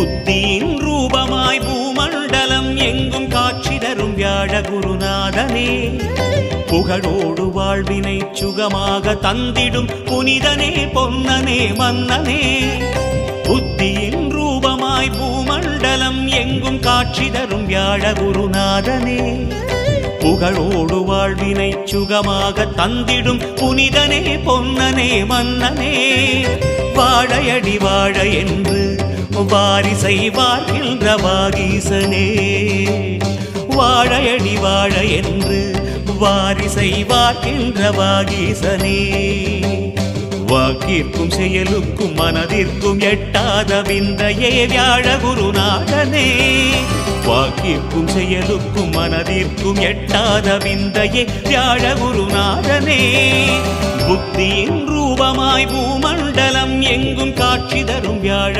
புத்தியின் ரூபமாய் பூமண்டலம் எங்கும் காட்சி தரும் வியாழ குருநாதனே புகழோடு வாழ்வினை சுகமாக தந்திடும் புனிதனே பொன்னனே மன்னனே புத்தியின் ரூபமாய் பூமண்டலம் எங்கும் காட்சி தரும் வியாழ குருநாதனே புகழோடு வாழ்வினை சுகமாக தந்திடும் புனிதனே பொன்னனே மன்னனே வாழையடி வாழ என்று வாரிசை வாழ்கின்ற வாகீசனே வாழையடி வாழ என்று வாரிசை வாழ்கின்ற வாகீசனே வாக்கிற்கும் செயலுக்கும் மனதிற்கும் எட்டாத விந்தையே வியாழ குருநாதனே வாக்கிற்கும் செயலுக்கும் மனதிற்கும் எட்டாத விந்தையே வியாழ குருநாதனே புத்தியின் ரூபமாய் பூமண்டலம் எங்கும் காட்சி தரும் வியாழ